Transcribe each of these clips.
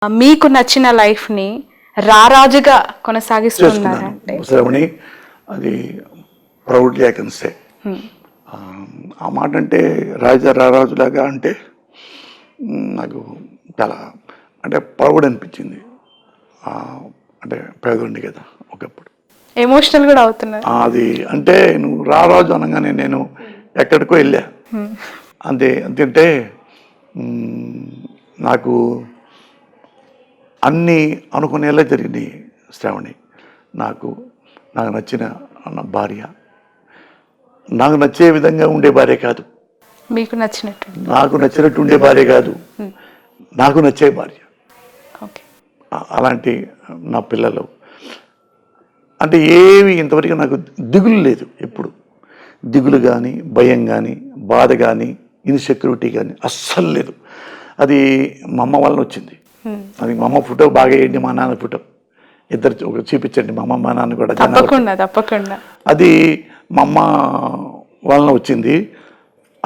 మీకు నచ్చిన లైఫ్ని రారాజుగా కొనసాగిస్తున్నారంటే శ్రవణి, అది ప్రౌడ్లీ ఐ కెన్ సే. ఆ మాట అంటే రారాజులాగా అంటే నాకు చాలా అంటే ప్రౌడ్ అనిపించింది. అంటే పేదోండి కదా ఒకప్పుడు, ఎమోషనల్ కూడా అవుతున్నారు. అది అంటే నువ్వు రారాజు అనగానే నేను ఎక్కడికో వెళ్ళా. అంతే నాకు అన్నీ అనుకునేలా జరిగినాయి శ్రావణి. నాకు నచ్చిన భార్య, నాకు నచ్చే విధంగా ఉండే భార్య కాదు, మీకు నచ్చినట్టు, నాకు నచ్చినట్టు ఉండే భార్య కాదు, నాకు నచ్చే భార్య. అలాంటి నా పిల్లలు అంటే ఏవి ఇంతవరకు నాకు దిగులు లేదు. ఎప్పుడు దిగులు కానీ, భయం కానీ, బాధ కానీ, ఇన్సెక్యూరిటీ కానీ అస్సలు లేదు. అది మా అమ్మ వలన వచ్చింది. అది మా అమ్మ ఫోటో బాగా వేయండి, మా నాన్న ఫోటో ఇద్దరు చూపించండి, మా అమ్మ మా నాన్న కూడా. తప్పకుండా అది మా అమ్మ వలన వచ్చింది.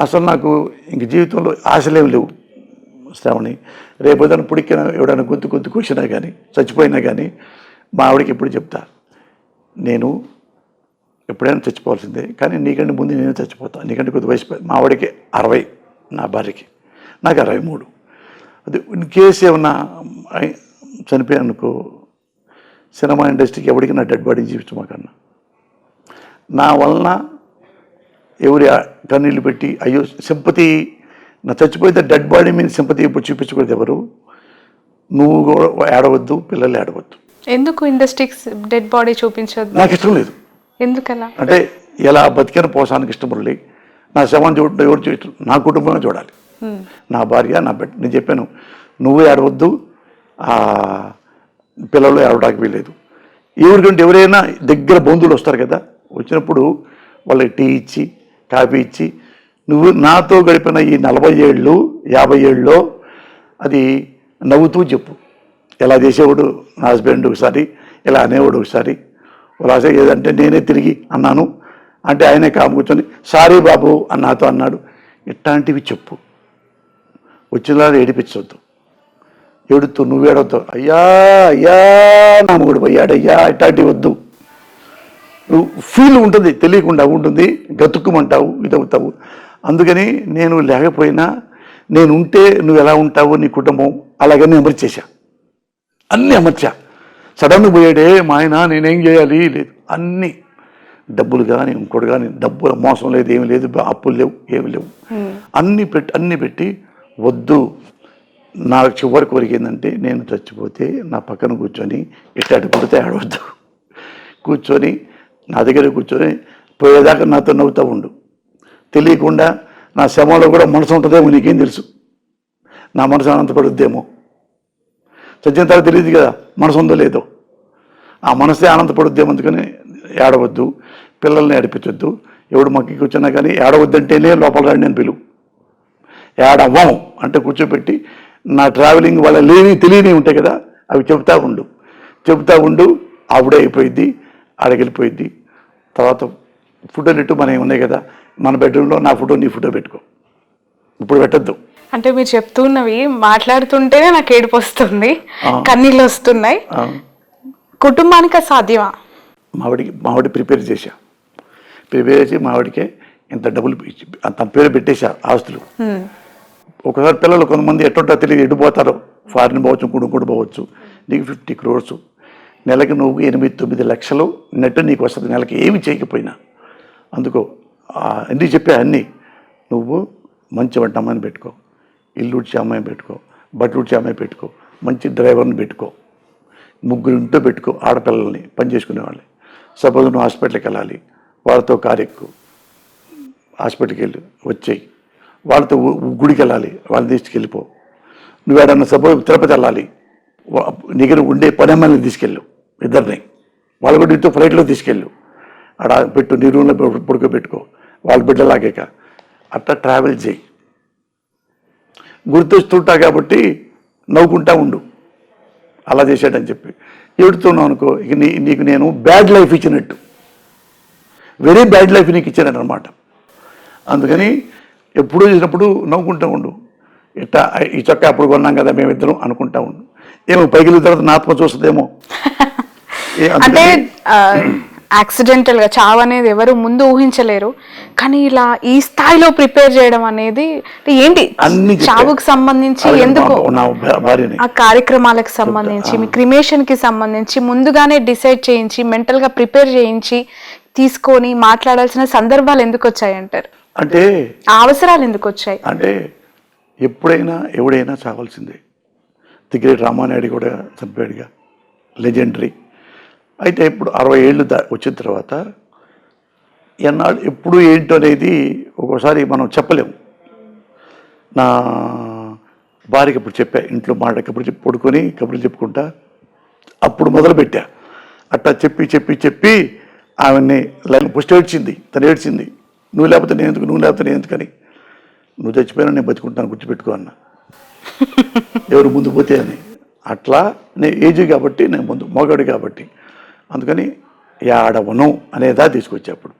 అసలు నాకు ఇంక జీవితంలో ఆశలేం లేవు శ్రావణి. రేపొద్దున పుడికిన ఎవడైనా గొంతు కూర్చున్నా కానీ, చచ్చిపోయినా కానీ మా ఆవిడకి ఎప్పుడు చెప్తా, నేను ఎప్పుడైనా చచ్చిపోవాల్సిందే, కానీ నీకంటే ముందు నేను చచ్చిపోతాను, నీకంటే కొద్ది వయసు. మా ఆవిడకి 60, నా భార్యకి, నాకు 63. అది ఇన్ కేసు ఏమన్నా చనిపోయానుకో, సినిమా ఇండస్ట్రీకి ఎవరికి నా డెడ్ బాడీని చూపించమాకన్నా. నా వలన ఎవరి కన్నీళ్ళు పెట్టి అయ్యో సింపతి, నా చచ్చిపోతే డెడ్ బాడీ మీద సింపతి ఇప్పుడు చూపించకూడదు ఎవరు. నువ్వు కూడా ఏడవద్దు, పిల్లలు ఏడవద్దు. ఎందుకు ఇండస్ట్రీకి డెడ్ బాడీ చూపించొద్దు? నాకు ఇష్టం లేదు. ఎందుకలా అంటే ఎలా బతికిన పోసానికి ఇష్టం పడలే. నా శవాన్ని చూడటం ఎవరు చూడటం, నా కుటుంబమే చూడాలి, నా భార్య, నా బిడ్డ. నేను చెప్పాను, నువ్వు ఏడవద్దు, పిల్లలు ఏడవడానికి వీలేదు. ఎవరికంటే ఎవరైనా దగ్గర బంధువులు వస్తారు కదా, వచ్చినప్పుడు వాళ్ళకి టీ ఇచ్చి కాఫీ ఇచ్చి, నువ్వు నాతో గడిపిన ఈ 40 ఏళ్ళు 50 ఏళ్ళలో అది నవ్వుతూ చెప్పు. ఎలా చేసేవాడు నా హస్బెండ్ ఒకసారి, ఇలా అనేవాడు ఒకసారి, అలాగే ఏదంటే నేనే తిరిగి అన్నాను అంటే ఆయనే కాము కూర్చొని సారీ బాబు అని నాతో అన్నాడు. ఇట్లాంటివి చెప్పు. వచ్చేలా ఏడిపించవద్దు, ఏడుతూ నువ్వు ఏడవద్దు, అయ్యా అయ్యా నా మొగుడు పోయాడయ్యా, ఇట్లాంటివి వద్దు. నువ్వు ఫీల్ ఉంటుంది, తెలియకుండా ఉంటుంది, గతుక్కుమంటావు, ఇదవుతావు. అందుకని నేను లేకపోయినా, నేను ఉంటే నువ్వు ఎలా ఉంటావు, నీ కుటుంబం అలాగని అమర్చేసా, అన్నీ అమర్చా. సడన్గా పోయాడే మా ఆయన, నేనేం చేయాలి లేదు, అన్నీ డబ్బులు కానీ ఇంకోటి కానీ, డబ్బుల మోసం లేదు, ఏమి లేదు, అప్పులు లేవు, ఏమి లేవు, అన్నీ పెట్టి వద్దు. నా చివరి కోరిక ఏంటంటే, నేను చచ్చిపోతే నా పక్కన కూర్చొని ఇట్లాంటి పుడితే ఆడవద్దు, కూర్చొని నా దగ్గర కూర్చొని పోయేదాకా నాతో నవ్వుతూ ఉండు. తెలియకుండా నా శవంలో కూడా మనసు ఉంటుందేమో, నీకేం తెలుసు, నా మనసు ఆనందపడుద్దేమో. చచ్చిన తర్వాత తెలియదు కదా మనసు ఉందో లేదో, ఆ మనసే ఆనందపడుద్దేమో. అందుకని ఏడవద్దు, పిల్లల్ని ఏడిపించొద్దు. ఎవడు మక్కి కూర్చున్నా కానీ ఏడవద్దంటేనే లోపల రండి నేను పిలువు. ఏడవ్వం అంటే కూర్చోబెట్టి నా ట్రావెలింగ్ వాళ్ళ తెలియని ఉంటాయి కదా, అవి చెబుతూ ఉండు. ఆవిడే అయిపోయింది, ఆడకెళ్ళిపోయింది. తర్వాత ఫోటోలు ఇట్టు మనవి ఉన్నాయి కదా, మన బెడ్రూమ్లో నా ఫోటో నీ ఫోటో పెట్టుకో, ఇప్పుడు పెట్టద్దు. అంటే మీరు చెప్తున్నవి మాట్లాడుతుంటేనే నాకు ఏడుపు వస్తుంది, కన్నీళ్ళు వస్తున్నాయి. కుటుంబానికి సాధ్యమా? మావిడి ప్రిపేర్ చేసి మావిడికే ఇంత డబ్బులు తన పేరు పెట్టేశా, ఆస్తులు. ఒకసారి పిల్లలు కొంతమంది ఎట్టుంటో తెలియదు, ఎడిపోతారో, ఫారిన్ పోవచ్చు, కొడుకుడు పోవచ్చు. నీకు 50 crores, నెలకి నువ్వు 8-9 లక్షలు నెట్ నీకు వస్తుంది నెలకి, ఏమి చేయకపోయినా. అందుకో అన్నీ చెప్పా, అన్నీ నువ్వు మంచి వంట అమ్మాయిని పెట్టుకో, ఇల్లు ఉడ్చే అమ్మాయిని పెట్టుకో, బట్టలు ఉడ్చే అమ్మాయి పెట్టుకో, మంచి డ్రైవర్ని పెట్టుకో, 3 ఇంట్లో పెట్టుకో, ఆడపిల్లల్ని పని చేసుకునేవాళ్ళని. సపోజ్ నువ్వు హాస్పిటల్కి వెళ్ళాలి, వాళ్ళతో కారు ఎక్కువ, హాస్పిటల్కి వెళ్ళి వచ్చేయి. వాళ్ళతో గుడికి వెళ్ళాలి, వాళ్ళని తీసుకెళ్ళిపో. నువ్వు ఏడన్నా సపోజ్ తిరుపతి వెళ్ళాలి, దగ్గర ఉండే పని అమ్మాయిని తీసుకెళ్ళు, ఇద్దరిని, వాళ్ళు కూడా ఇంట్లో ఫ్లైట్లో తీసుకెళ్ళు, అక్కడ పెట్టు, నీ రూమ్లో పడుకోబెట్టుకో, వాళ్ళ బిడ్డలాగాక అట్లా ట్రావెల్ చేయి. గుర్తొస్తుంటా కాబట్టి నవ్వుకుంటా ఉండు, అలా చేశాడని చెప్పి. ఏడుతున్నావు అనుకో, ఇక నీకు నేను బ్యాడ్ లైఫ్ ఇచ్చినట్టు, వెరీ బ్యాడ్ లైఫ్ నీకు ఇచ్చాను అనమాట. అందుకని ఎప్పుడూ చేసినప్పుడు నవ్వుకుంటూ ఉండు. ఇట్లా ఈ చొక్కా అప్పుడు కొన్నాం కదా మేమిద్దరం అనుకుంటా ఉండు. ఏమో పైకి వెళ్ళిన తర్వాత నా ఆత్మ చూస్తుందేమో. అంటే యాక్సిడెంటల్ గా చావు అనేది ఎవరు ముందు ఊహించలేరు, కానీ ఇలా ఈ స్థాయిలో ప్రిపేర్ చేయడం అనేది ఏంటి? అన్ని చెప్పా. చావుకు సంబంధించి అలాగే ఎందుకు నా భార్యని ఆ కార్యక్రమాలకు సంబంధించి మీ క్రిమేషన్ కి సంబంధించి ముందుగానే డిసైడ్ చేయించి మెంటల్ గా ప్రిపేర్ చేయించి తీసుకొని మాట్లాడాల్సిన సందర్భాలు ఎందుకు వచ్చాయి అంటారు? అంటే ఆ అవసరాలు ఎందుకు వచ్చాయి? అంటే ఎప్పుడైనా ఎవడైనా చావాల్సిందే. ది రామానాయుడు కూడా చంపాడుగా, లెజెండరీ. అయితే ఇప్పుడు 60 ఏళ్ళు వచ్చిన తర్వాత ఎన్నాళ్ళు ఎప్పుడు ఏంటో అనేది ఒక్కోసారి మనం చెప్పలేము. నా భార్యకి ఇప్పుడు చెప్పా, ఇంట్లో మాట కబుర్లు చెప్పి పడుకొని కబుర్లు చెప్పుకుంటా అప్పుడు మొదలుపెట్టా. అట్టా చెప్పి చెప్పి చెప్పి ఆమెని ఫస్ట్ ఏడ్చింది, తను ఏడ్చింది. నువ్వు లేకపోతే నేను ఎందుకు, నువ్వు లేకపోతే నేను ఎందుకని. నువ్వు చచ్చిపోయినా నేను బతుకుంటాను, గుర్తుపెట్టుకో అన్న. ఎవరు ముందు పోతే అని. అట్లా నేను ఏజ్ కాబట్టి, నేను ముందు మగాడు కాబట్టి, అందుకని ఏడవను అనేదా తీసుకొచ్చా. అప్పుడు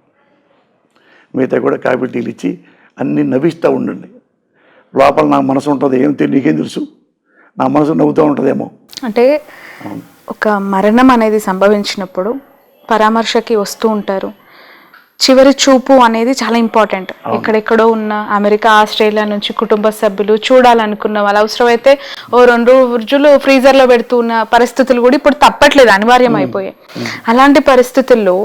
మిగతా కూడా కాఫీ టీలు ఇచ్చి అన్నీ నవ్విస్తూ ఉండండి. లోపల నా మనసు ఉంటుంది, నీకేం తెలుసు, నా మనసు నవ్వుతూ ఉంటుందేమో. అంటే ఒక మరణం అనేది సంభవించినప్పుడు పరామర్శకి వస్తూ ఉంటారు. చివరి చూపు అనేది చాలా ఇంపార్టెంట్. ఎక్కడెక్కడో ఉన్న అమెరికా, ఆస్ట్రేలియా నుంచి కుటుంబ సభ్యులు చూడాలనుకున్న వాళ్ళు అవసరమైతే ఓ 2 రోజులు ఫ్రీజర్లో పెడుతున్న పరిస్థితులు కూడా ఇప్పుడు తప్పట్లేదు, అనివార్యం అయిపోయాయి. అలాంటి పరిస్థితుల్లో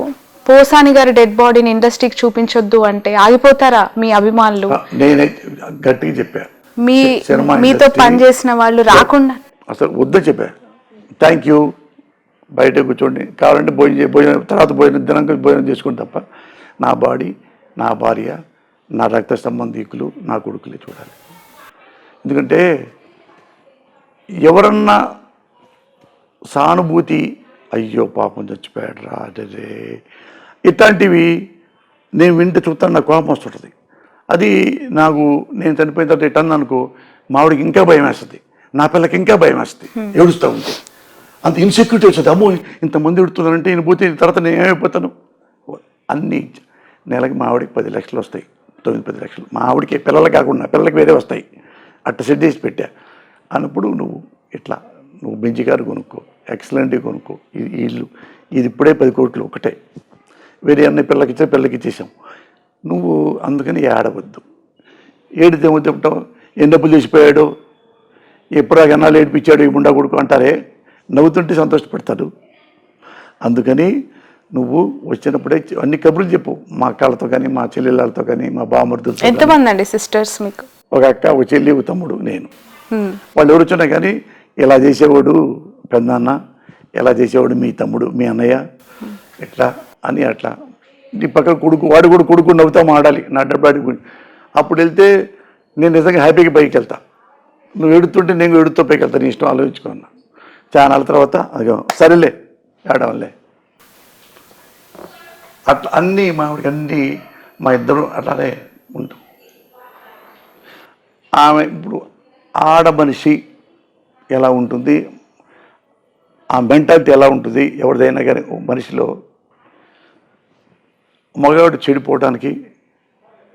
పోసాని గారి డెడ్ బాడీని ఇండస్ట్రీకి చూపించొద్దు అంటే ఆగిపోతారా మీ అభిమానులు? నేనే గట్టిగా చెప్పా, మీతో పనిచేసిన వాళ్ళు రాకుండా అసలు వద్దని చెప్పా. థ్యాంక్ యూ, బయట కూర్చోండి, కావాలంటే భోజనం తర్వాత భోజనం చేసుకుని తప్ప నా బాడీ, నా భార్య, నా రక్త సంబంధీకులు, నా కొడుకులే చూడాలి. ఎందుకంటే ఎవరన్నా సానుభూతి, అయ్యో పాపం చచ్చిపోయాడు రా అదే ఇట్లాంటివి నేను వింటే చూస్తాను, నాకు కోపం వస్తుంటుంది. అది నాకు నేను చనిపోయిన తర్వాత ఇట్టని అనుకో, మావిడికి ఇంకా భయం వేస్తుంది, నా పిల్లకి ఇంకా భయం వేస్తుంది, ఏడుస్తూ ఉంటే అంత ఇన్సెక్యూరిటీ వచ్చింది. అమ్మో ఇంతమంది ఎడుతున్నారంటే నేను పోతే తర్వాత నేను ఏమైపోతాను. అన్నీ నెలకి మా ఆవిడకి 10 లక్షలు వస్తాయి, 9-10 లక్షలు మా ఆవిడకి, పిల్లలు కాకుండా పిల్లలకి వేరే వస్తాయి. అట్ట సెట్ చేసి పెట్టా అన్నప్పుడు నువ్వు బెంచి కారు కొనుక్కో, ఎక్సలెంట్గా కొనుక్కో, ఇది ఇల్లు, ఇది ఇప్పుడే 10 కోట్లు ఒకటే, వేరే అన్ని పిల్లకి ఇచ్చేసాం. నువ్వు అందుకని ఏడవద్దు. ఏడితే ఏమో చెప్తావు, ఎన్ని డబ్బులు చేసిపోయాడు, ఎప్పుడు ఎన్నాళ్ళు ఏడిపించాడు ఈ ముండా కొడుకు అంటారే, నవ్వుతుంటే సంతోషపడతాడు. అందుకని నువ్వు వచ్చినప్పుడే అన్ని కబుర్లు చెప్పు, మా అక్కలతో కానీ, మా చెల్లెళ్ళతో కానీ, మా బామర్దులతో. ఎంతమంది అండి సిస్టర్స్ మీకు? ఒక అక్క, ఒక చెల్లి, ఒక తమ్ముడు, నేను. వాళ్ళు ఎవరు వచ్చినా కానీ ఇలా చేసేవాడు పెద్దన్న, ఎలా చేసేవాడు మీ తమ్ముడు, మీ అన్నయ్య, ఎట్లా అని అట్లా. నీ పక్కన కొడుకు, వాడు కూడా కొడుకు నవ్వుతా మాడాలి నా డబ్బాడికి. అప్పుడు వెళ్తే నేను నిజంగా హ్యాపీగా పైకి వెళ్తా. నువ్వు ఎడుతుంటే నేను ఎడుతూ పైకి వెళ్తాను, నీ ఇష్టం, ఆలోచించుకున్నా. చాలా తర్వాత అదిగో సరేలే ఏడవలే అట్లా అన్నీ మావిడికి అన్నీ మా ఇద్దరు అట్లానే ఉంటాం. ఆమె ఇప్పుడు ఆడ మనిషి ఎలా ఉంటుంది, ఆ మెంటాలిటీ ఎలా ఉంటుంది ఎవరిదైనా కానీ మనిషిలో, మగవాడు చెడిపోవడానికి,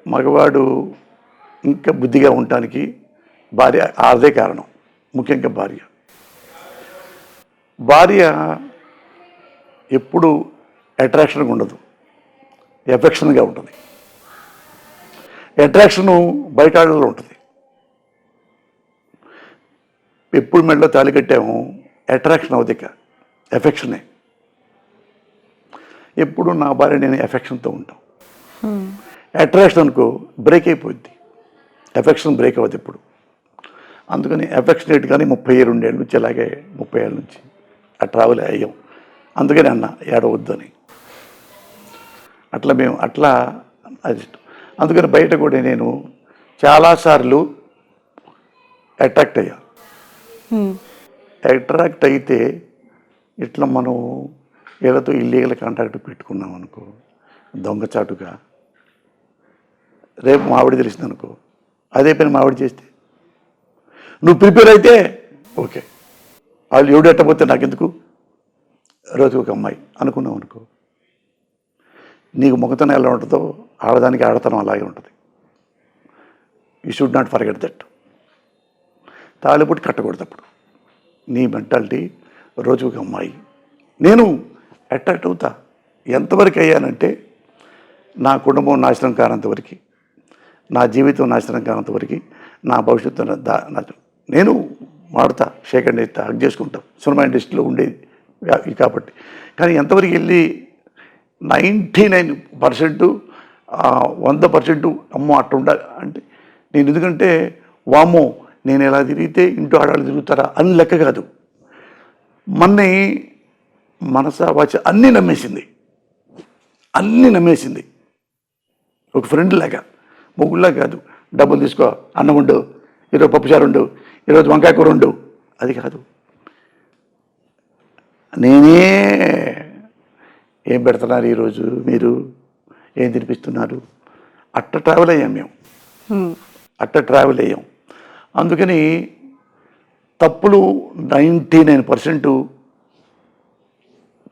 మగవాడు ఇంకా బుద్ధిగా ఉండటానికి భార్య, అదే కారణం. ముఖ్యంగా భార్య ఎప్పుడు అట్రాక్షన్గా ఉండదు, ఎఫెక్షన్గా ఉంటుంది. అట్రాక్షను బయట ఆడలో ఉంటుంది. ఎప్పుడు మెడలో తాళి కట్టాము అట్రాక్షన్ అవుదిక, ఎఫెక్షనే. ఎప్పుడు నా భార్య నేను ఎఫెక్షన్తో ఉంటాం. అట్రాక్షన్ అనుకో బ్రేక్ అయిపోద్ది, ఎఫెక్షన్ బ్రేక్ అవ్వదు ఎప్పుడు. అందుకని ఎఫెక్షనేట్ కానీ 32 ఏళ్ళ నుంచి, అలాగే 30 ఏళ్ళ నుంచి ఆ ట్రావెల్ అయ్యాం. అందుకని అన్న ఏడవద్దు అని. అట్లా మేము అట్లా అది. అందుకని బయట కూడా నేను చాలాసార్లు అట్రాక్ట్ అయ్యా. అట్రాక్ట్ అయితే ఇట్లా మనం వీళ్ళతో ఇల్లీగల్ కాంటాక్ట్ పెట్టుకున్నాం అనుకో, దొంగచాటుగా, రేపు మావిడి తెలిసింది అనుకో, అదే పని మావిడి చేస్తే, నువ్వు ప్రిపేర్ అయితే ఓకే, వాళ్ళు ఎవడెట్టపోతే నాకెందుకు, రోజు ఒక అమ్మాయి అనుకున్నావు అనుకో, నీకు మొగతనం ఎలా ఉంటుందో ఆడదానికి ఆడతనం అలాగే ఉంటుంది. You should not forget that. తాళిపుట్టి కట్టకూడదు అప్పుడు. నీ మెంటాలిటీ రోజుకు ఒక అమ్మాయి. నేను అట్రాక్ట్ అవుతా. ఎంతవరకు అయ్యానంటే నా కుటుంబం నాశనం కానంతవరకు, నా జీవితం నాశనం కానంతవరకు, నా భవిష్యత్తు నేను మాడతా, షేక్ అండ్ ఇస్తా, హక్ చేసుకుంటాం. సినిమా ఇండస్ట్రీలో ఉండేది కాబట్టి. కానీ ఎంతవరకు వెళ్ళి 99% 100% అమ్మో అట్లా ఉండాలి అంటే నేను, ఎందుకంటే వామ్మో నేను ఎలా తిరిగితే ఇంటూ ఆడాళ్ళు తిరుగుతారా అని లెక్క కాదు. మన్ని మనస వాచ అన్నీ నమ్మేసింది. ఒక ఫ్రెండ్ లాగా, మొగుళ్ళ కాదు. డబ్బులు తీసుకో, అన్నం ఉండు, ఈరోజు పప్పుచారు ఉండు, ఈరోజు వంకాయ కూర ఉండు, అది కాదు. నేనే ఏం పెడుతున్నారు ఈరోజు, మీరు ఏం తినిపిస్తున్నారు, అట్ట ట్రావెల్ అయ్యాం మేము. అందుకని తప్పులు 99%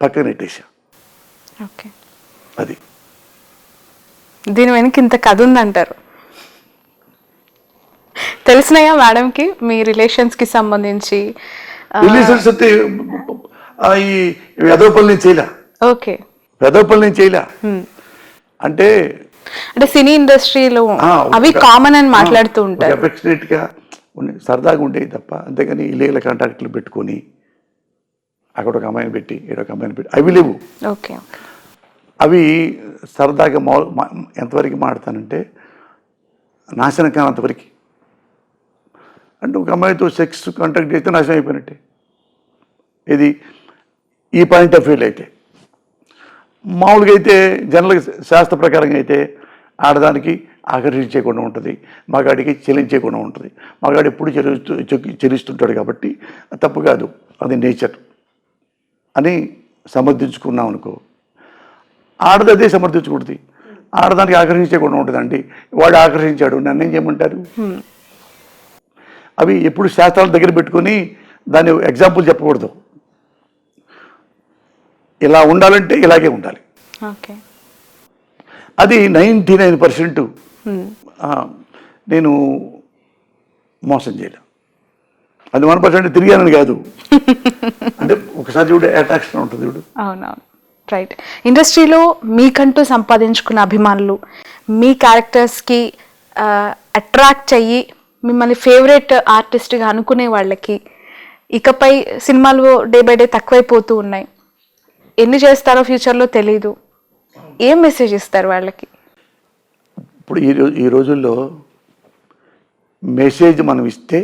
పక్కన పెట్టేసా. ఓకే, అది దీని వెనక ఇంత కథ ఉందంటారు. తెలిసినాయా మేడంకి మీ రిలేషన్స్కి సంబంధించి? రిలేషన్స్ అయితే ఈ వెదవపల్లి నేను చేయలే. ఓకే, వెదవపల్లి నేను చేయలే. అంటే సినీ ఇండస్ట్రీలో అవి కామన్ అని మాట్లాడుతూ ఉంటారు. అఫెక్షనేట్గా సరదాగా ఉండేవి తప్ప, అంతేగాని ఇల్లీగల్ కాంటాక్ట్లు పెట్టుకొని అక్కడ ఒక అమ్మాయిని పెట్టి ఒక అమ్మాయిని పెట్టి అవి లేవు. ఓకే, అవి సరదాగా ఎంతవరకు మాడతానంటే నాశనం కానంతవరకు. అంటే ఒక అమ్మాయితో సెక్స్ కాంటాక్ట్ అయితే నాశనం అయిపోయినట్టే. ఇది ఈ పాయింట్ ఆఫ్ వ్యూలో అయితే. మామూలుగా అయితే జనరల్గా శాస్త్ర ప్రకారంగా అయితే ఆడదానికి ఆకర్షించకుండా ఉంటుంది, మగాడికి చెల్లించకుండా ఉంటుంది. మగాడు ఎప్పుడు చెల్లిస్తుంటాడు కాబట్టి తప్పు కాదు, అది నేచర్ అని సమర్థించుకున్నాం అనుకో. ఆడది అదే సమర్థించకూడదు. ఆడదానికి ఆకర్షించకుండా ఉంటుందండి. వాడు ఆకర్షించాడు, నన్ను ఏం చేయమంటారు? అవి ఎప్పుడు శాస్త్రాల దగ్గర పెట్టుకొని దాన్ని ఎగ్జాంపుల్ చెప్పకూడదు. ఇలా ఉండాలంటే ఇలాగే ఉండాలి. అది 99% నేను మోసం చేయలే. అది 1% తిరిగానని కాదు. అంటే ఒకసారి చూడు అట్రాక్షన్ ఉంటుంది చూడు. అవునవును, రైట్. ఇండస్ట్రీలో మీకంటూ సంపాదించుకున్న అభిమానులు, మీ క్యారెక్టర్స్కి అట్రాక్ట్ అయ్యి మిమ్మల్ని ఫేవరెట్ ఆర్టిస్ట్గా అనుకునే వాళ్ళకి ఇకపై సినిమాలు డే బై డే తక్కువైపోతూ ఉన్నాయి. ఎన్ని చేస్తారో ఫ్యూచర్లో తెలీదు. ఏం మెసేజ్ ఇస్తారు వాళ్ళకి? ఇప్పుడు ఈ రోజుల్లో మెసేజ్ మనం ఇస్తే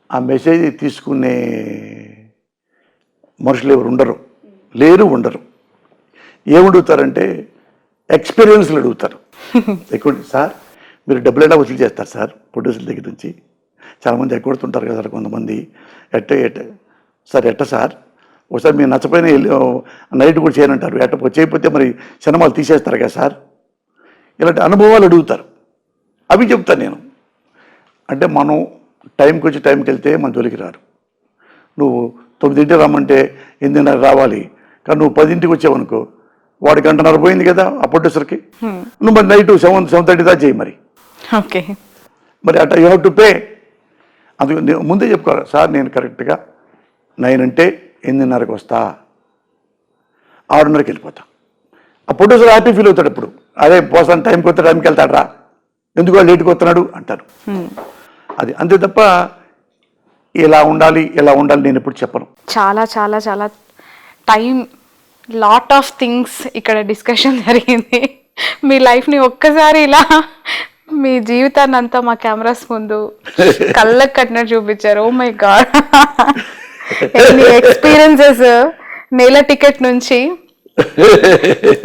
ఆ మెసేజ్ తీసుకునే మనుషులు ఎవరు ఉండరు. ఏమడుగుతారంటే ఎక్స్పీరియన్స్లు అడుగుతారు. ఎక్కువ సార్ మీరు డబ్బులు ఎలా వసూలు చేస్తారు సార్? ప్రొడ్యూసర్ దగ్గర నుంచి చాలామంది ఎక్కడుతుంటారు కదా సార్, కొంతమంది ఎట్ట సార్ సార్ ఒకసారి మీరు నచ్చపోయిన నైట్ కూడా చేయనంటారు. చేయకపోతే మరి సినిమాలు తీసేస్తారు కదా సార్. ఇలాంటి అనుభవాలు అడుగుతారు. అవి చెప్తాను నేను. అంటే మనం టైంకి వచ్చి టైంకి వెళ్తే మన జోలికి రారు. నువ్వు 9 రమ్మంటే 8:30 రావాలి, కానీ నువ్వు 10 వచ్చావనుకో వాడి 1:30 పోయింది కదా ఆ ప్రొడ్యూసర్కి. నువ్వు మరి నైట్ 7:30 దాకా చేయి మరి. ఓకే, మరి అట్లా యూ హ్యావ్ టు పే. అందుకు ముందే చెప్పుకోవాలి సార్, నేను కరెక్ట్గా 9 అంటే 8:30కి వస్తా, 6:30కి వెళ్ళిపోతా. ఆ ప్రొడ్యూసర్ హ్యాపీ ఫీల్ అవుతాడు. ఇప్పుడు అదే పోసాను టైంకి వస్తే టైంకి వెళ్తాడు రా, ఎందుకు వాళ్ళు లేట్కి వస్తున్నాడు అంటారు. అది అంతే తప్ప ఇలా ఉండాలి నేను ఎప్పుడు చెప్పను. చాలా చాలా చాలా టైం, లాట్ ఆఫ్ థింగ్స్ ఇక్కడ డిస్కషన్ జరిగింది. మీ లైఫ్ని ఒక్కసారి ఇలా మీ జీవితాన్ని అంతా మా కెమెరాస్ ముందు కళ్ళకు కట్టినట్టు చూపించారు. ఓ మై గాడ్, ఎన్ని ఎక్స్పీరియన్సెస్. నేల టికెట్ నుంచి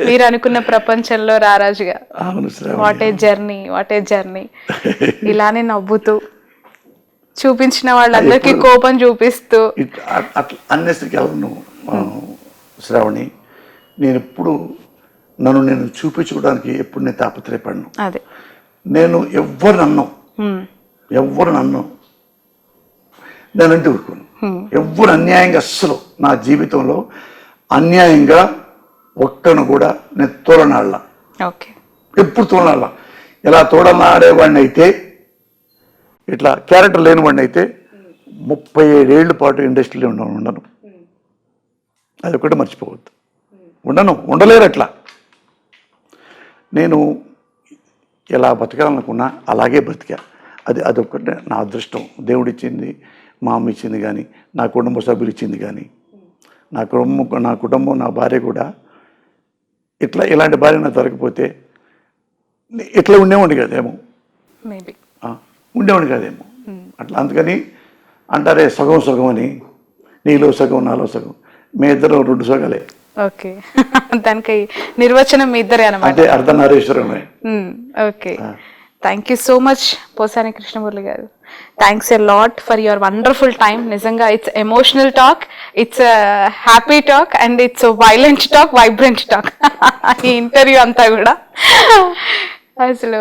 మీరు అనుకున్న ప్రపంచంలో రారాజుగా. What a journey. ఇలానే నవ్వుతూ చూపించిన వాళ్ళందరికీ కోపం చూపిస్తూ అట్లా అన్నెసరికి ఎవరు శ్రావణి, నేను ఎప్పుడు నేను చూపించుకోవడానికి ఎప్పుడు నేను తాపత్రయపడను. అదే నేను ఎవ్వరు నన్ను నేనంటే ఊరుకోను. ఎవ్వరు అన్యాయంగా అస్సలు నా జీవితంలో అన్యాయంగా ఒక్కను కూడా నేను తోలనాళ్ళ. ఓకే, ఎప్పుడు తోలనాళ్ళ. ఇలా తోడనాడేవాడిని అయితే, ఇట్లా క్యారెక్టర్ లేనివాడిని అయితే 37 ఏళ్ళ పాటు ఇండస్ట్రీలో ఉండను. అది ఒకటి మర్చిపోవద్దు. ఉండలేరు అట్లా. నేను ఎలా బతకాలనుకున్నా అలాగే బ్రతికా. అదొక్కటే నా అదృష్టం. దేవుడిచ్చింది, మా అమ్మ ఇచ్చింది కానీ, నా కుటుంబ సభ్యులు ఇచ్చింది కానీ, నా కుటుంబం నా భార్య కూడా ఇలాంటి భార్య నాకు దొరకపోతే ఇట్లా ఉండేవాడిని కదేమో, మేబీ ఉండేవాడిని కాదేమో అట్లా. అందుకని అంటారే సగం సగం అని, నీలో సగం నాలో సగం, మీ ఇద్దరు 2 సగాలే. ఓకే, దానికి నిర్వచనం మీ ఇద్దరే అనమాట. అంటే అర్ధనారీశ్వరమే. Okay, thank you so much Posani Krishna Murali garu. Thanks a lot for your wonderful time. నిజంగా it's emotional talk, it's happy talk and it's violent talk, vibrant talk. ఈ ఇంటర్వ్యూ అంతా కూడా అసలు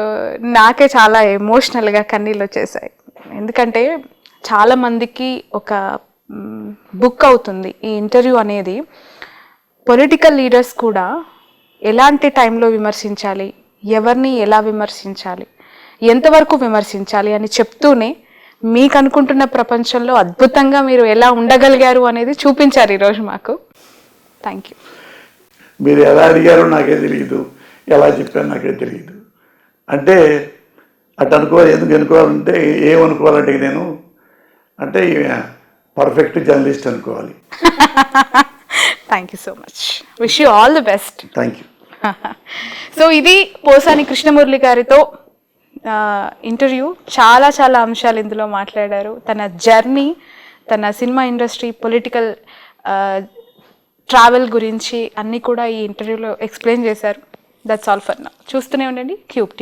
నాకే చాలా ఎమోషనల్గా కన్నీళ్ళు వచ్చేసాయి. ఎందుకంటే చాలా మందికి ఒక బుక్ అవుతుంది ఈ ఇంటర్వ్యూ అనేది. పొలిటికల్ లీడర్స్ కూడా ఎలాంటి టైంలో విమర్శించాలి, ఎవరిని ఎలా విమర్శించాలి, ఎంతవరకు విమర్శించాలి అని చెప్తూనే మీకు అనుకుంటున్న ప్రపంచంలో అద్భుతంగా మీరు ఎలా ఉండగలిగారు అనేది చూపించారు ఈరోజు మాకు. Thank you. మీరు ఎలా అడిగారో నాకే తెలియదు, ఎలా చెప్పారో నాకే తెలియదు. అంటే అటు ఎందుకు అనుకోవాలంటే ఏమనుకోవాలంటే నేను అంటే పర్ఫెక్ట్ జర్నలిస్ట్ అనుకోవాలి. Thank you so much. Wish you all the best. Thank you. So ఇది పోసాని కృష్ణమురళి గారితో ఇంటర్వ్యూ. చాలా చాలా అంశాలు ఇందులో మాట్లాడారు. తన జర్నీ, తన సినిమా ఇండస్ట్రీ, పొలిటికల్ ట్రావెల్ గురించి అన్నీ కూడా ఈ ఇంటర్వ్యూలో ఎక్స్ప్లెయిన్ చేశారు. That's all for now. చూస్తూనే ఉండండి క్యూబ్ టీవీ.